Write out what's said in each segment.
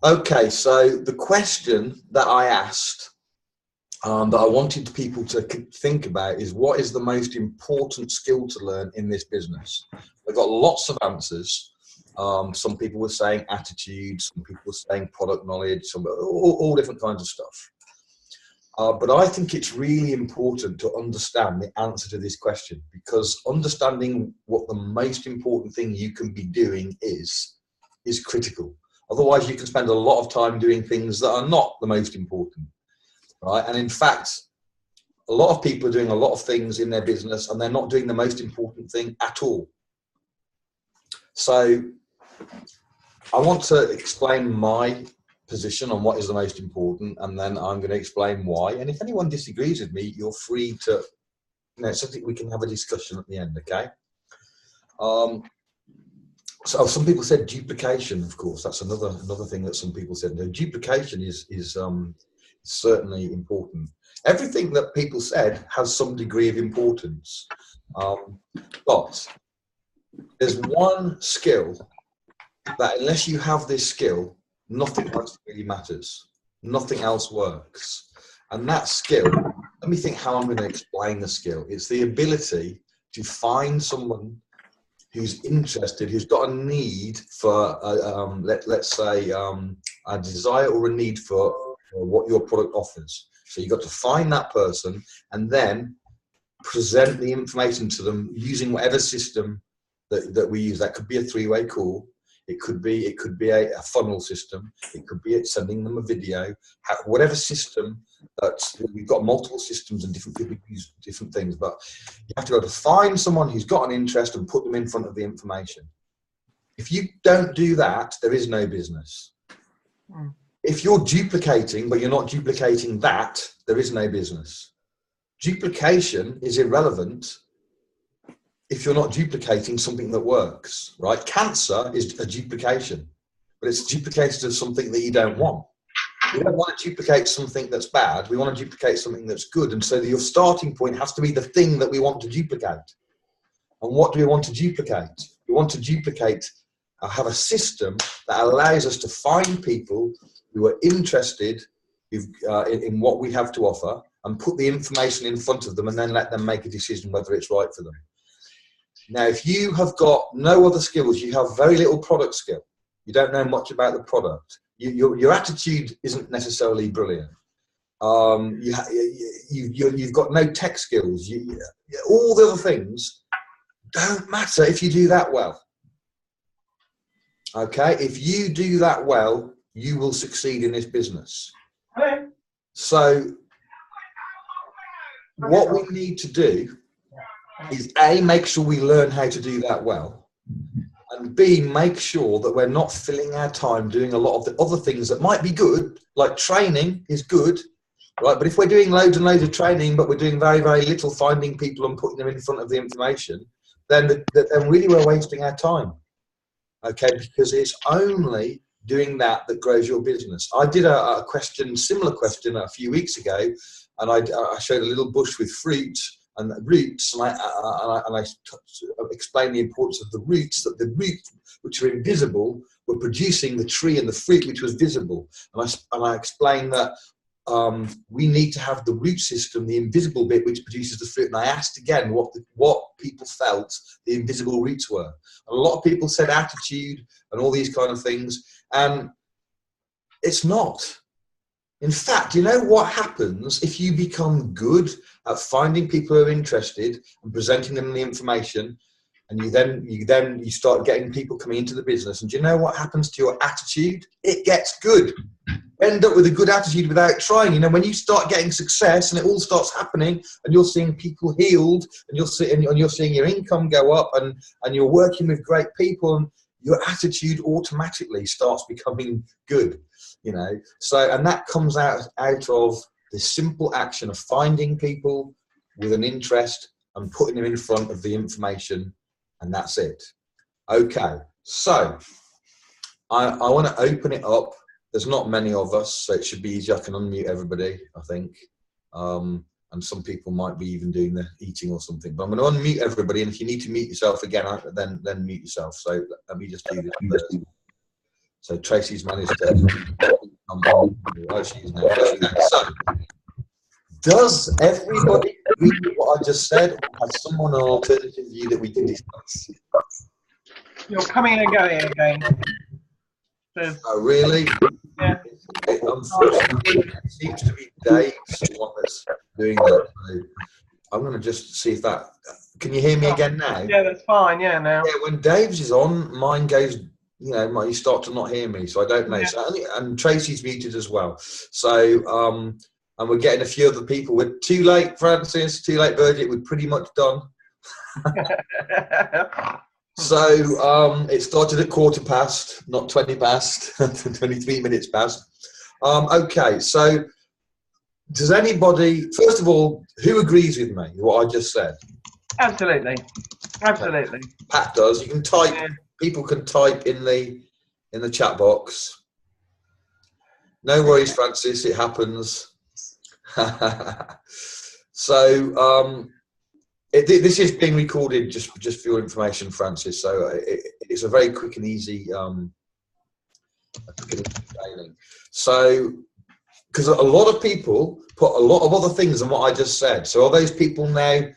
Okay, so the question that I asked, that I wanted people to think about is, what is the most important skill to learn in this business? I got lots of answers. Some people were saying attitude, some people were saying product knowledge, all different kinds of stuff. But I think it's really important to understand the answer to this question, because understanding what the most important thing you can be doing is critical. Otherwise, you can spend a lot of time doing things that are not the most important, right? And in fact, a lot of people are doing a lot of things in their business and they're not doing the most important thing at all. So I want to explain my position on what is the most important, and then I'm going to explain why. And if anyone disagrees with me, you're free to, something we can have a discussion at the end, okay? So some people said duplication. Of course, that's another thing that some people said. No, duplication is certainly important. Everything that people said has some degree of importance, but there's one skill that, unless you have this skill, nothing else really matters. Nothing else works. And that skill, let me think how I'm going to explain the skill. It's the ability to find someone who's interested, who's got a need for, let's say, a desire or a need for what your product offers. So you've got to find that person and then present the information to them using whatever system that we use. That could be a three-way call. It could be a funnel system. It could be sending them a video. Whatever system. We've got multiple systems and different people use different things. But you have to go to find someone who's got an interest and put them in front of the information. If you don't do that, there is no business. If you're duplicating, but you're not duplicating that, there is no business. Duplication is irrelevant if you're not duplicating something that works, right? Cancer is a duplication, but it's duplicated of something that you don't want. We don't want to duplicate something that's bad. We want to duplicate something that's good. And so your starting point has to be the thing that we want to duplicate. And what do we want to duplicate? We want to duplicate, have a system that allows us to find people who are interested in what we have to offer and put the information in front of them and then let them make a decision whether it's right for them. Now, if you have got no other skills, you have very little product skill, you don't know much about the product, your attitude isn't necessarily brilliant, you've got no tech skills, all the other things don't matter if you do that well. Okay, if you do that well, you will succeed in this business. So what we need to do is A, make sure we learn how to do that well, and B, make sure that we're not filling our time doing a lot of the other things that might be good, like training is good, right? But if we're doing loads and loads of training, but we're doing very, very little finding people and putting them in front of the information, then really we're wasting our time, okay? Because it's only doing that grows your business. I did a similar question a few weeks ago, and I showed a little bush with fruit and roots, and I explained the importance of the roots, that the roots which are invisible were producing the tree and the fruit which was visible. And I explained that we need to have the root system, the invisible bit which produces the fruit. And I asked again what people felt the invisible roots were. And a lot of people said attitude and all these kind of things, and it's not. In fact, you know what happens if you become good at finding people who are interested and presenting them the information, and you start getting people coming into the business, and do you know what happens to your attitude? It gets good. End up with a good attitude without trying. You know, when you start getting success and it all starts happening, and you're seeing people healed, and you're seeing your income go up, and you're working with great people, and your attitude automatically starts becoming good. You know, so, and that comes out of the simple action of finding people with an interest and putting them in front of the information, and that's it. Okay, so I want to open it up. There's not many of us, so it should be easy. I can unmute everybody, I think. And some people might be even doing the eating or something. But I'm going to unmute everybody, and if you need to mute yourself again, then mute yourself. So let me just do this. So Tracy's managed to come on. Oh, she is now. Okay, so does everybody agree with what I just said, or has someone an alternative view that we can discuss? You're coming and going again. Oh, really? Yeah. Unfortunately, it seems to be Dave, someone that's doing that. So I'm going to just see if that. Can you hear me again now? Yeah, that's fine. Yeah, now. Yeah, when Dave's is on, mine goes. You start to not hear me, so I don't know. Yeah. So, and Tracy's muted as well. So, and we're getting a few other people. We're too late, Francis. Too late, Virgil. We're pretty much done. So it started at 15:15, not 20 past, 23 minutes past. Okay, so does anybody, first of all, who agrees with me, what I just said? Absolutely. Absolutely. Pat does. You can type, Yeah. people can type in the chat box. No worries, Francis, it happens. So, this is being recorded just for your information, Francis. So it's a very quick and easy training. So, because a lot of people put a lot of other things than what I just said. So are those people now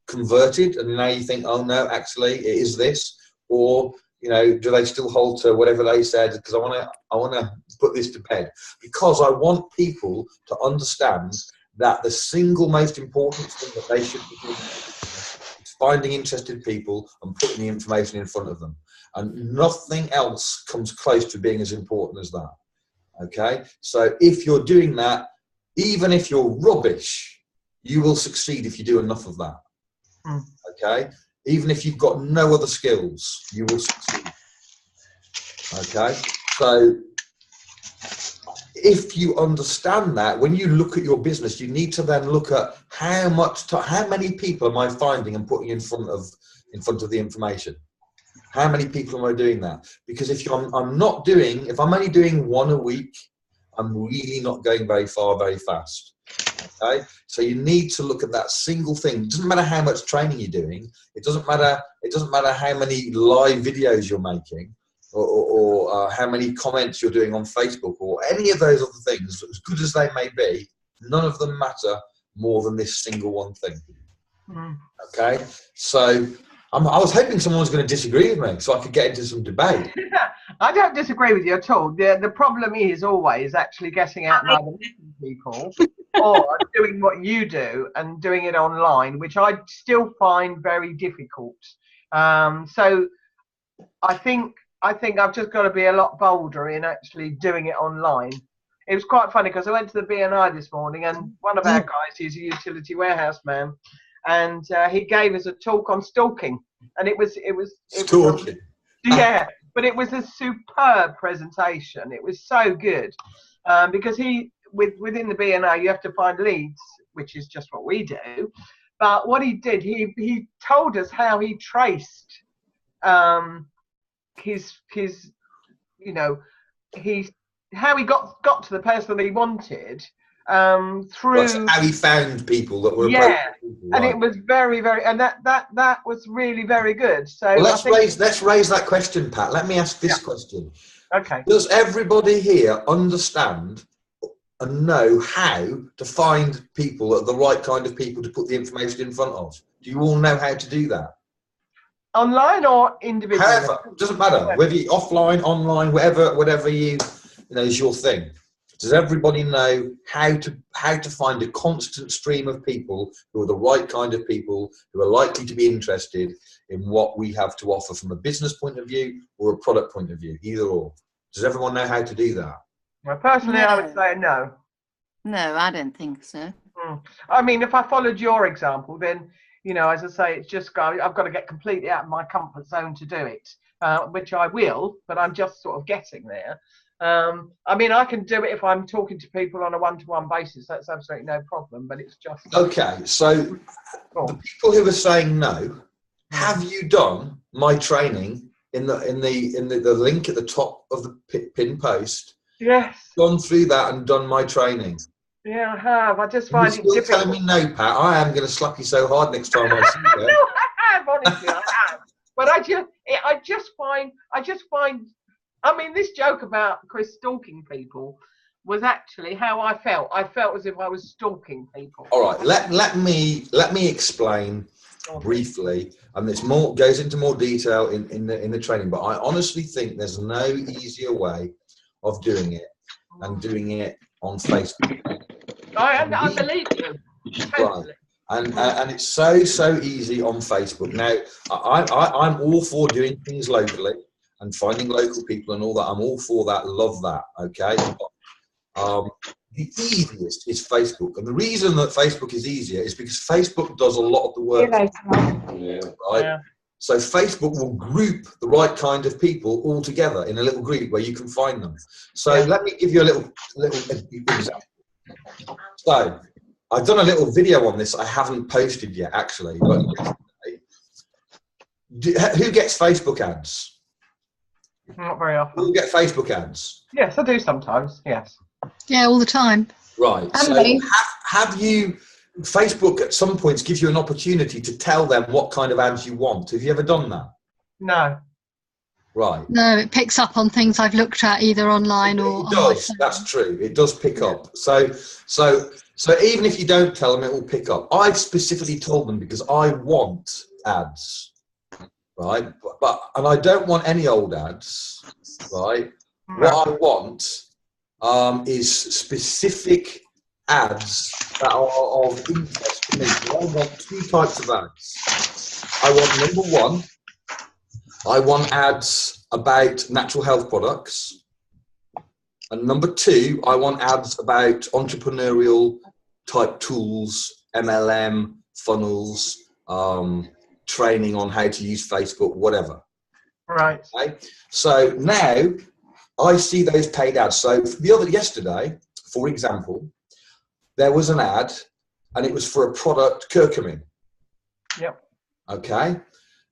converted, and now you think, oh no, actually it is this, or do they still hold to whatever they said? Because I want to put this to bed, because I want people to understand that the single most important thing that they should be doing is finding interested people and putting the information in front of them. And nothing else comes close to being as important as that. Okay? So if you're doing that, even if you're rubbish, you will succeed if you do enough of that. Okay? Even if you've got no other skills, you will succeed. Okay? So if you understand that, when you look at your business, you need to then look at how many people am I finding and putting in front of the information. How many people am I doing that? Because if I'm only doing one a week, I'm really not going very far, very fast. Okay, so you need to look at that single thing. It doesn't matter how much training you're doing. It doesn't matter how many live videos you're making, or how many comments you're doing on Facebook, or any of those other things. As good as they may be, none of them matter more than this single one thing. Okay, so I was hoping someone was going to disagree with me so I could get into some debate. I don't disagree with you at all. The problem is always actually getting out and either listening to people or doing what you do and doing it online, which I still find very difficult. So I think I've just got to be a lot bolder in actually doing it online. It was quite funny because I went to the BNI this morning, and one of our guys, he's a utility warehouse man, and he gave us a talk on stalking, and it was Stalking. Yeah, but it was a superb presentation. It was so good because within the BNI you have to find leads, which is just what we do. But what he did, he told us how he traced how he got to the person that he wanted through how he found people that were people, right. And it was very, very, and that was really very good. So let's raise that question, Pat. Let me ask this question. Okay. Does everybody here understand and know how to find people, the right kind of people to put the information in front of? Do you all know how to do that? Online or individually? However, it doesn't matter whether you're offline, online, whatever is your thing. Does everybody know how to find a constant stream of people who are the right kind of people who are likely to be interested in what we have to offer from a business point of view or a product point of view, either or? Does everyone know how to do that? Well, personally, I would say no. No, I don't think so. I mean, if I followed your example, then, as I say, it's just I've got to get completely out of my comfort zone to do it, which I will, but I'm just sort of getting there. I mean, I can do it if I'm talking to people on a one-to-one basis. That's absolutely no problem. But it's just okay. So the people who are saying no, have you done my training in the link at the top of the pin post? Yes. Gone through that and done my training. Yeah, I have. I just find it difficult. Telling me no, Pat. I am going to slap you so hard next time I see you. No, I have. Honestly, I have. But I just find I mean, this joke about Chris stalking people was actually how I felt. I felt as if I was stalking people. All right, let me explain briefly, and this more goes into more detail in the training. But I honestly think there's no easier way of doing it than doing it on Facebook. I believe you. Totally. Right. And it's so easy on Facebook. Now, I'm all for doing things locally and finding local people and all that. I'm all for that. Love that. Okay. The easiest is Facebook, and the reason that Facebook is easier is because Facebook does a lot of the work. Right. Yeah. So Facebook will group the right kind of people all together in a little group where you can find them. So let me give you a little example. So I've done a little video on this I haven't posted yet, actually. But who gets Facebook ads? Not very often. Who get Facebook ads? Yes, I do sometimes, yes. Yeah, all the time. Right. So have you... Facebook at some points gives you an opportunity to tell them what kind of ads you want. Have you ever done that? No. Right. No, it picks up on things I've looked at either online or it does. That's true. It does pick up. So even if you don't tell them, it will pick up. I've specifically told them because I want ads, right? And I don't want any old ads, right? What I want is specific ads that are of interest to me. So I want two types of ads. I want, number one, I want ads about natural health products. And number two, I want ads about entrepreneurial type tools, MLM, funnels, training on how to use Facebook, whatever. Right. Okay? So now I see those paid ads. So yesterday, for example, there was an ad, and it was for a product, curcumin. Yep. Okay,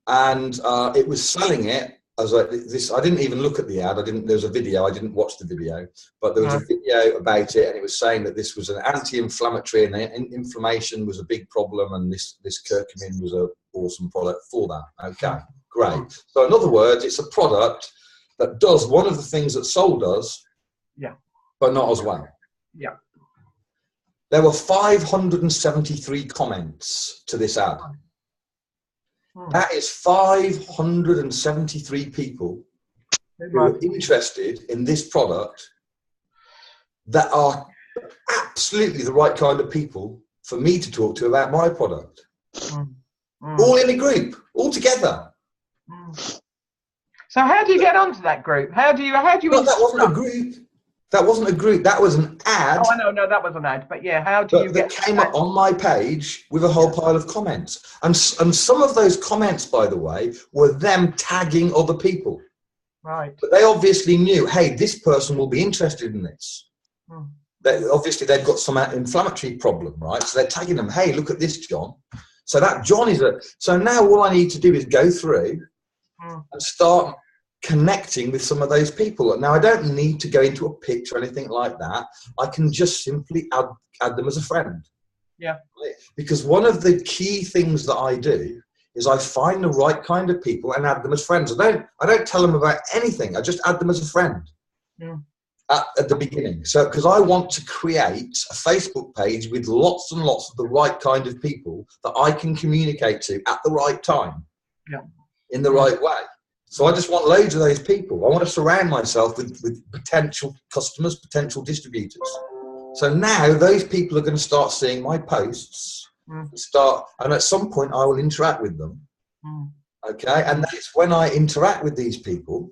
and it was selling it as this. I didn't even look at the ad. There was a video. I didn't watch the video, but there was a video about it, and it was saying that this was an anti-inflammatory, and inflammation was a big problem, and this curcumin was an awesome product for that. Okay, great. So in other words, it's a product that does one of the things that Sol does, but not as well. Yeah. There were 573 comments to this ad. That is 573 people who are interested in this product that are absolutely the right kind of people for me to talk to about my product. All in a group, all together. So how do you get onto that group? How do you? Well, that wasn't a group. That wasn't a group. That was an ad. Oh, I know. No, that was an ad. But yeah, how do you get? That came up on my page with a whole pile of comments, and some of those comments, by the way, were them tagging other people. Right. But they obviously knew, hey, this person will be interested in this. Obviously, they've got some inflammatory problem, right? So they're tagging them. Hey, look at this, John. So that John is a. So now all I need to do is go through and start connecting with some of those people. Now, I don't need to go into a pitch or anything like that. I can just simply add them as a friend. Yeah. Because one of the key things that I do is I find the right kind of people and add them as friends. I don't tell them about anything. I just add them as a friend at the beginning. So, because I want to create a Facebook page with lots and lots of the right kind of people that I can communicate to at the right time, in the right way. So I just want loads of those people. I want to surround myself with potential customers, potential distributors. So now those people are going to start seeing my posts, and at some point I will interact with them. Okay, and that's when I interact with these people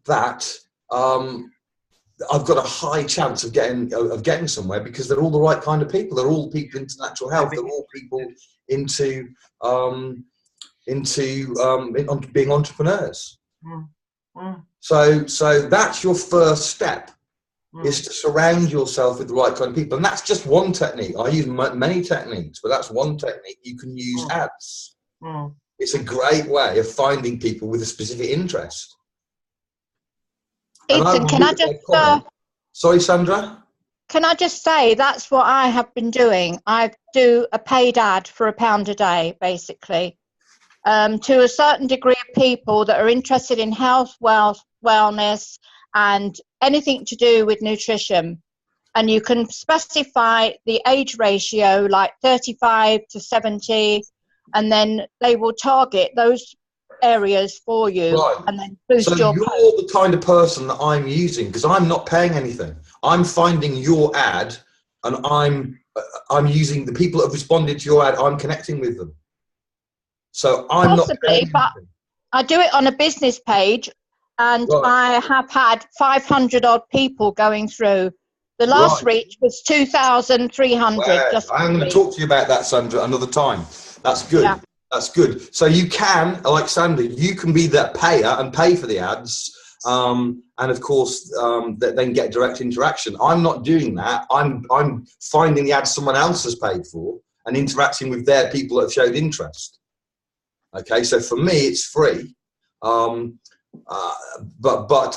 that I've got a high chance of getting somewhere, because they're all the right kind of people. They're all people into natural health. They're all people into being entrepreneurs. So that's your first step, is to surround yourself with the right kind of people. And that's just one technique. I use many techniques, but that's one technique. You can use ads. It's a great way of finding people with a specific interest. Ethan, can I just sorry, Sandra? Can I just say that's what I have been doing? I do a paid ad for £1 a day, basically. To a certain degree of people that are interested in health, wealth, wellness, and anything to do with nutrition. And you can specify the age ratio, like 35 to 70, and then they will target those areas for you, Right. and then boost So your you're post. the kind of person that I'm using, because I'm not paying anything. I'm finding your ad, and I'm using the people that have responded to your ad. I'm connecting with them. So I'm not paying Possibly, but anything. I do it on a business page, and Right. I have had 500 odd people going through. The last Right. reach was 2,300. Well, Just I'm going to talk to you about that, Sandra, another time. That's good. Yeah. That's good. So you can, like Sandra, you can be that payer and pay for the ads, and of course, then get direct interaction. I'm not doing that. I'm finding the ads someone else has paid for and interacting with their people that have showed interest. Okay, so for me, it's free, but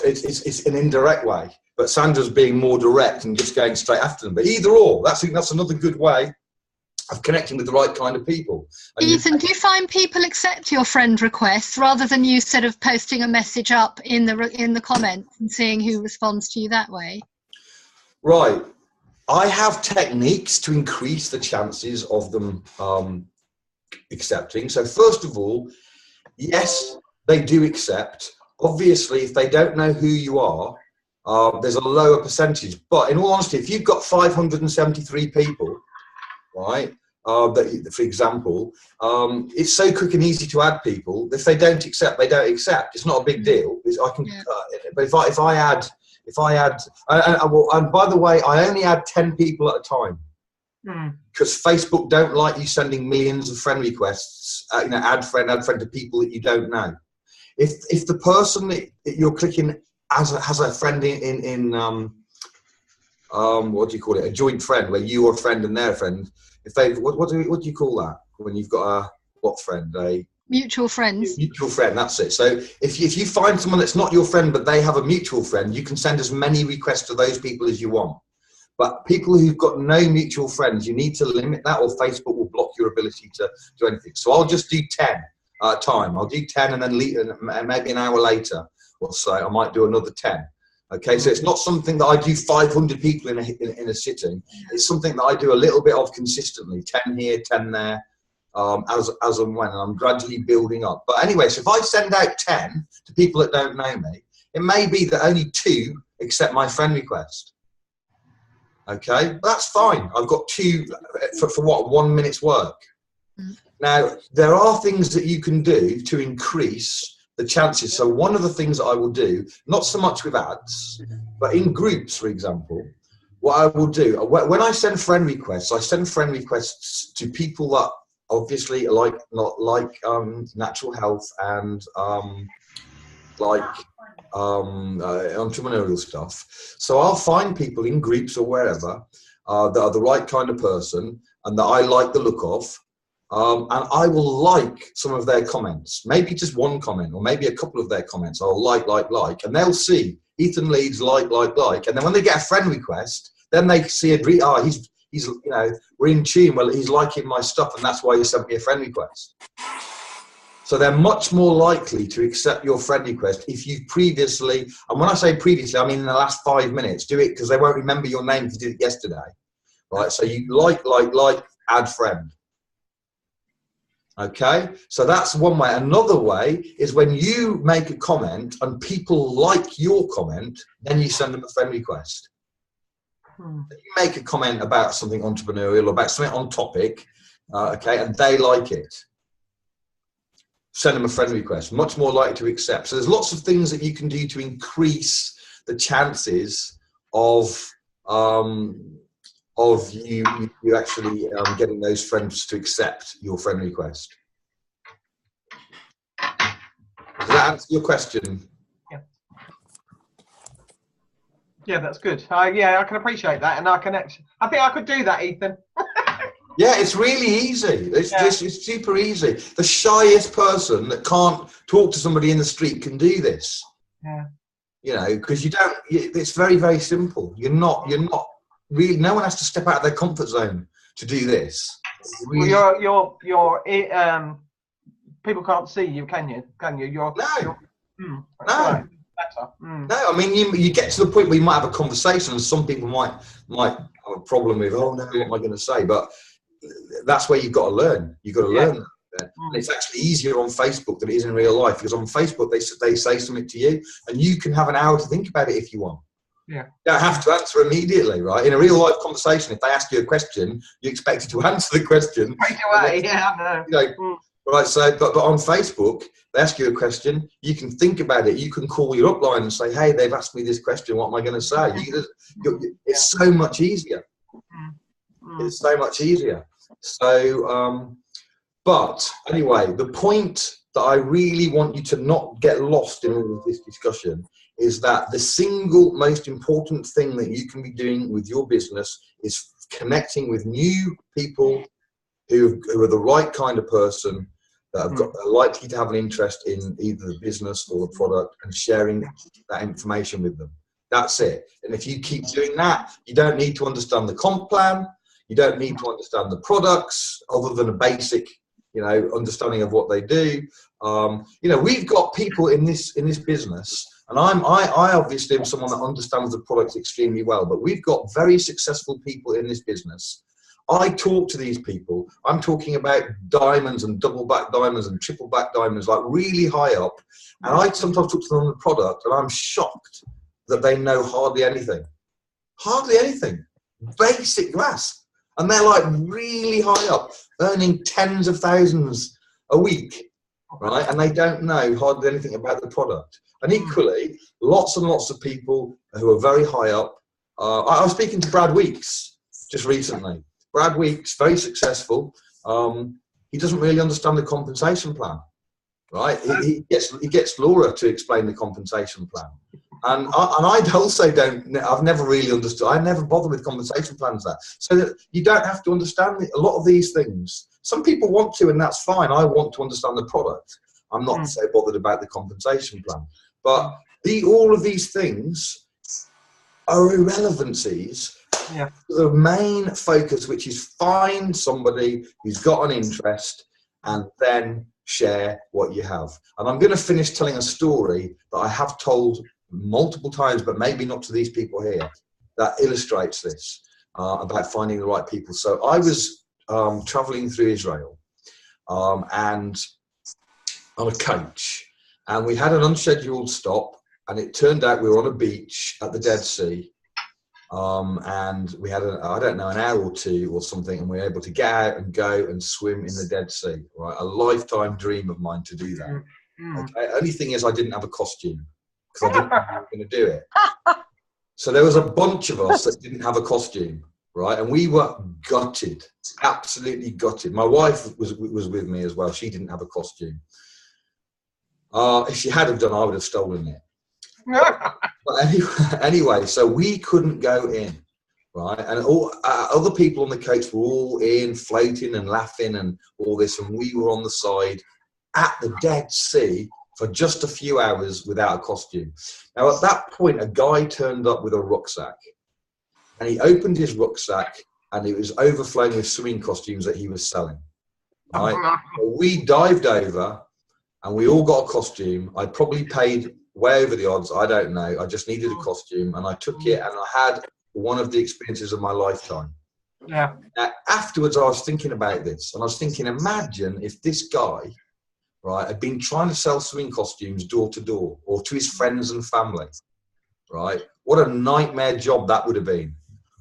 it's an indirect way. But Sandra's being more direct and just going straight after them. But either or, that's another good way of connecting with the right kind of people. And Ethan, do you find people accept your friend requests rather than you sort of posting a message up in the comments and seeing who responds to you that way? Right. I have techniques to increase the chances of them accepting. So first of all, yes, they do accept. Obviously, if they don't know who you are, there's a lower percentage. But in all honesty, if you've got 573 people, right, that, for example, it's so quick and easy to add people. If they don't accept, they don't accept. It's not a big deal. But if I add, and by the way, I only add 10 people at a time. Because Facebook don't like you sending millions of friend requests, add friend to people that you don't know. If the person that you're clicking has a friend in what do you call it, a joint friend, where you are a friend and they're a friend, if they what do you call that when you've got a friend, a Mutual friends. mutual friend, that's it. So if you find someone that's not your friend but they have a mutual friend, you can send as many requests to those people as you want. But people who've got no mutual friends, you need to limit that, or Facebook will block your ability to do anything. So I'll just do 10 at a time. I'll do 10 and then maybe an hour later or so I might do another 10. Okay, so it's not something that I do 500 people in a sitting. It's something that I do a little bit of consistently, 10 here, 10 there, as and when, and I'm gradually building up. But anyway, so if I send out 10 to people that don't know me, it may be that only 2 accept my friend request. Okay, that's fine. I've got 2 for what, 1 minute's work. Now, there are things that you can do to increase the chances. So one of the things that I will do, not so much with ads, but in groups, for example, what I will do, when I send friend requests, I send friend requests to people that obviously like natural health and entrepreneurial stuff. So I'll find people in groups or wherever that are the right kind of person and that I like the look of. And I will like some of their comments, maybe just one comment or maybe a couple of their comments. I'll like, and they'll see Ethan Leeds like. And then when they get a friend request, then they see he's we're in tune. Well, he's liking my stuff, and that's why he sent me a friend request. So they're much more likely to accept your friend request if you've previously, and when I say previously, I mean in the last 5 minutes, do it because they won't remember your name if you did it yesterday, right? So you like, add friend. Okay, so that's one way. Another way is when you make a comment and people like your comment, then you send them a friend request. You make a comment about something entrepreneurial, about something on topic, okay, and they like it. Send them a friend request, much more likely to accept. So there's lots of things that you can do to increase the chances of you actually getting those friends to accept your friend request. Does that answer your question? Yeah, that's good. I can appreciate that, and I think I could do that, Ethan. Yeah, it's really easy. It's super easy. The shyest person that can't talk to somebody in the street can do this. Yeah. Because it's very, very simple. You're not really, no one has to step out of their comfort zone to do this. Really, well, you're people can't see you, can you? No. Right. better. No, I mean, you get to the point where you might have a conversation, and some people might have a problem with, oh no, what am I going to say? But that's where you've got to learn. You've got to learn that. And it's actually easier on Facebook than it is in real life, because on Facebook they say something to you, and you can have an hour to think about it if you want. Yeah. You don't have to answer immediately, right? In a real life conversation, if they ask you a question, you're expected to answer the question Straight away, yeah. Right, so but on Facebook, they ask you a question, you can think about it, you can call your upline and say, hey, they've asked me this question, what am I going to say? It's so much easier. It's so much easier. So, but anyway, the point that I really want you to not get lost in all of this discussion is that the single most important thing that you can be doing with your business is connecting with new people who are the right kind of person, that are likely to have an interest in either the business or the product, and sharing that information with them. That's it. And if you keep doing that, you don't need to understand the comp plan. You don't need to understand the products other than a basic, understanding of what they do. We've got people in this business, and I obviously am someone that understands the products extremely well, but we've got very successful people in this business. I talk to these people. I'm talking about diamonds and double back diamonds and triple back diamonds, like really high up. And I sometimes talk to them on the product, and I'm shocked that they know hardly anything. Hardly anything. Basic glass. And they're like really high up, earning tens of thousands a week, right? And they don't know hardly anything about the product. And equally, lots and lots of people who are very high up. I was speaking to Brad Weeks just recently. Brad Weeks, very successful. He doesn't really understand the compensation plan, right? He gets Laura to explain the compensation plan. And I also don't, I've never really understood, I never bother with compensation plans that. So that you don't have to understand a lot of these things. Some people want to, and that's fine. I want to understand the product. I'm not so bothered about the compensation plan. But all of these things are irrelevancies. Yeah. The main focus, which is find somebody who's got an interest and then share what you have. And I'm going to finish telling a story that I have told multiple times, but maybe not to these people here, that illustrates this, about finding the right people. So I was traveling through Israel and on a coach, and we had an unscheduled stop, and it turned out we were on a beach at the Dead Sea. And we had, an hour or two or something, and we were able to get out and go and swim in the Dead Sea, right? A lifetime dream of mine to do that. Okay? Only thing is I didn't have a costume, because I didn't know how I was going to do it. So there was a bunch of us that didn't have a costume, right? And we were gutted, absolutely gutted. My wife was with me as well. She didn't have a costume. If she had have done, I would have stolen it. But anyway, so we couldn't go in, right? And all other people on the coach were all in, floating and laughing and all this, and we were on the side at the Dead Sea for just a few hours without a costume. Now, at that point, a guy turned up with a rucksack, and he opened his rucksack, and it was overflowing with swimming costumes that he was selling, right? So we dived over, and we all got a costume. I probably paid way over the odds, I don't know. I just needed a costume, and I took it, and I had one of the experiences of my lifetime. Yeah. Now, afterwards, I was thinking about this, and I was thinking, imagine if this guy, right, had been trying to sell swimming costumes door to door or to his friends and family, right? What a nightmare job that would have been,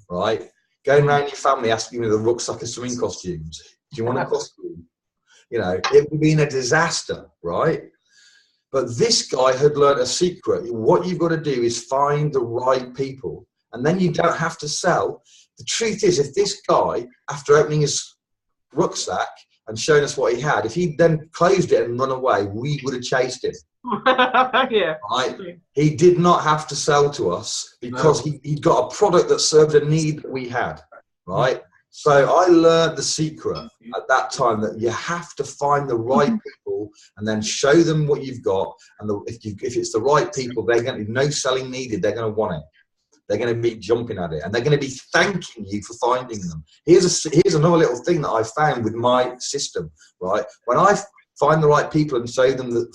right? Going around your family asking with a rucksack of swimming costumes, do you want a costume? It would have been a disaster, right? But this guy had learned a secret. What you've got to do is find the right people, and then you don't have to sell. The truth is, if this guy, after opening his rucksack and showing us what he had, if he'd then closed it and run away, we would have chased him. Yeah. Right? He did not have to sell to us because he'd got a product that served a need that we had, right? So I learned the secret at that time, that you have to find the right people and then show them what you've got. And if it's the right people, they're going to be no selling needed. They're going to want it. They're going to be jumping at it, and they're going to be thanking you for finding them. Here's another little thing that I found with my system, right? When I find the right people and show them the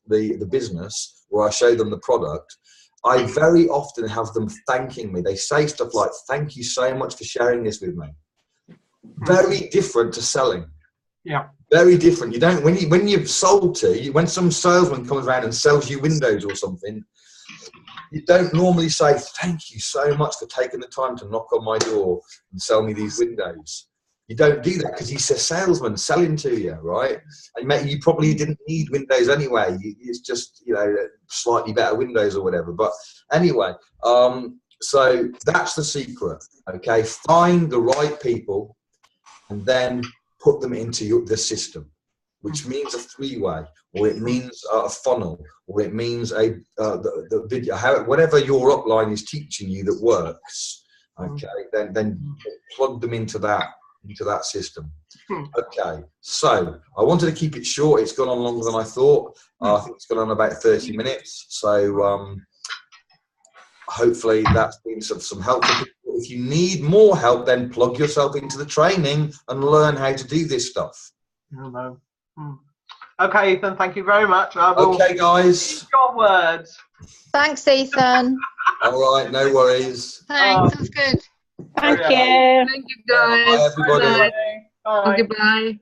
the business or I show them the product, I very often have them thanking me. They say stuff like, "Thank you so much for sharing this with me." Very different to selling. Yeah. Very different. You don't when you've sold to when some salesman comes around and sells you windows or something, you don't normally say, "Thank you so much for taking the time to knock on my door and sell me these windows." You don't do that because he's a salesman selling to you, right? And maybe you probably didn't need windows anyway. It's just, slightly better windows or whatever. But anyway, so that's the secret, okay? Find the right people and then put them into the system, which means a three-way, or it means a funnel, or it means the video, whatever your upline is teaching you that works, okay? Then plug them into that system. Okay, so I wanted to keep it short. It's gone on longer than I thought. I think it's gone on about 30 minutes. So hopefully that's been some help for people. If you need more help, then plug yourself into the training and learn how to do this stuff. Okay, Ethan, thank you very much. Okay, guys. Your words. Thanks, Ethan. All right, no worries. Thanks, that's good. Thank you. Thank you, guys. Bye, everybody. Bye. Goodbye.